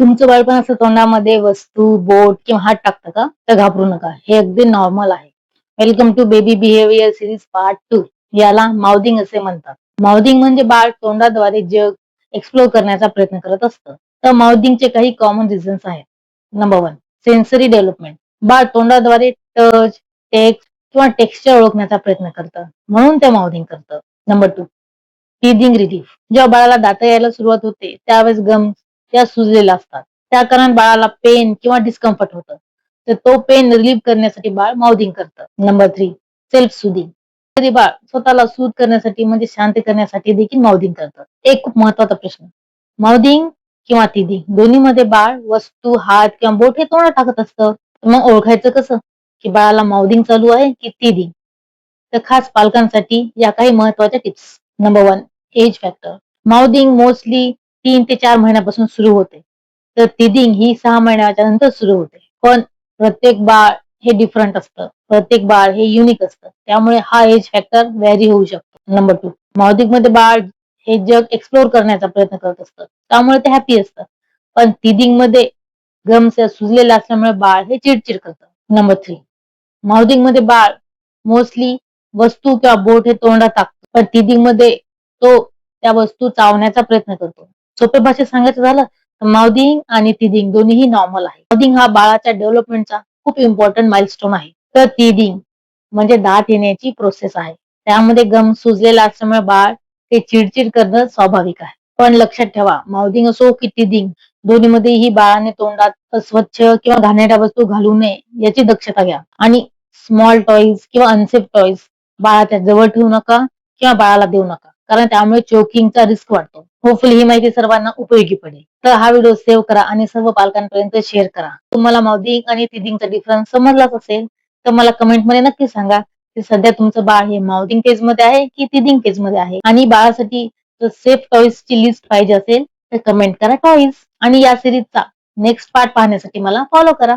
तुमचं बालपण असं तोंडामध्ये वस्तू, बोट किंवा हात टाकतं का? तर घाबरू नका. हे अगदी नॉर्मल आहे. Welcome to baby behaviour series part 2. याला माउथिंग असे म्हणतात. माउथिंग म्हणजे बाळ तोंडाद्वारे जग एक्सप्लोर करण्याचा प्रयत्न करत असतं. तर माउथिंगचे काही कॉमन रिझन्स आहेत. Number 1, sensory development. बाळ तोंडाद्वारे टच, टेक्स्ट किंवा टेक्स्चर ओळखण्याचा प्रयत्न करतं. म्हणून ते माउथिंग करतं. Number 2, teething relief. जेव्हा बाळाला दात यायला सुरुवात होते त्यावेळेस गम त्या सुजलेल्या असतात. त्या कारण बाळाला पेन किंवा डिस्कम्फर्ट होतं. तर तो पेन रिलीव्ह करण्यासाठी बाळ माउथिंग करतं. Number 3, self soothing. कधी बाळ स्वतःला सूद करण्यासाठी म्हणजे शांत करण्यासाठी देखील माउथिंग करतं. एक खूप महत्वाचा प्रश्न, माउथिंग किंवा टीथिंग दोन्हीमध्ये बाळ वस्तू, हात किंवा बोट हे तोंडात टाकत असतं. मग ओळखायचं कसं की बाळाला माउथिंग चालू आहे की टीथिंग? तर खास पालकांसाठी या काही महत्वाच्या tips. Number 1, age factor. Mouthing mostly 3 ते 4 महिन्यापासून सुरू होते. तर टीथिंग ही 6 महिन्याच्या नंतर सुरू होते. पण प्रत्येक बाळ हे डिफरंट असतं. प्रत्येक बाळ हे युनिक असतं. त्यामुळे हा एज फॅक्टर व्हॅरी होऊ शकतो. नंबर 2, माउथिंग मध्ये बाळ हे जग एक्सप्लोर करण्याचा प्रयत्न करत असतं. त्यामुळे ते हॅपी असतं. पण टीथिंग मध्ये गम्स सुजलेला असल्यामुळे बाळ हे चिडचिड करतं. नंबर 3, माउथिंग मध्ये बाळ मोस्टली वस्तू किंवा बोट हे तोंडात टाकतो. पण टीथिंग मध्ये तो त्या वस्तू चावण्याचा प्रयत्न करतो. सोप्या भाषेत सांगायचं झालं तर माउथिंग आणि टीथिंग दोन्हीही नॉर्मल आहे. माउथिंग हा बाळाच्या डेव्हलपमेंटचा खूप इम्पॉर्टंट माइलस्टोन आहे. तर टीथिंग म्हणजे दात येण्याची प्रोसेस आहे. त्यामध्ये गम सुजलेला असल्यामुळे बाळ ते चिडचिड करणं स्वाभाविक आहे. पण लक्षात ठेवा, माउथिंग असो की टीथिंग दोन्हीमध्येही बाळाने तोंडात अस्वच्छ किंवा घाणेरड्या वस्तू घालू नये याची दक्षता घ्या. आणि स्मॉल टॉईज किंवा अनसेफ टॉईज बाळाच्या जवळ ठेवू नका किंवा बाळाला देऊ नका. कारण त्यामुळे चोकिंगचा रिस्क वाढतो. होपफुली ही माहिती सर्वांना उपयोगी पडेल. तर हा व्हिडिओ सेव्ह करा आणि सर्व पालकांपर्यंत शेअर करा. तुम्हाला माउथिंग आणि टीथिंगचा डिफरन्स समजलाच असेल तर मला कमेंटमध्ये नक्की सांगा की सध्या तुमचं बाळ हे माउथिंग फेज मध्ये आहे की टीथिंग फेज मध्ये आहे. आणि बाळासाठी सेफ टॉईज ची लिस्ट पाहिजे असेल तर कमेंट करा टॉईज. आणि या सिरीजचा नेक्स्ट पार्ट पाहण्यासाठी मला फॉलो करा.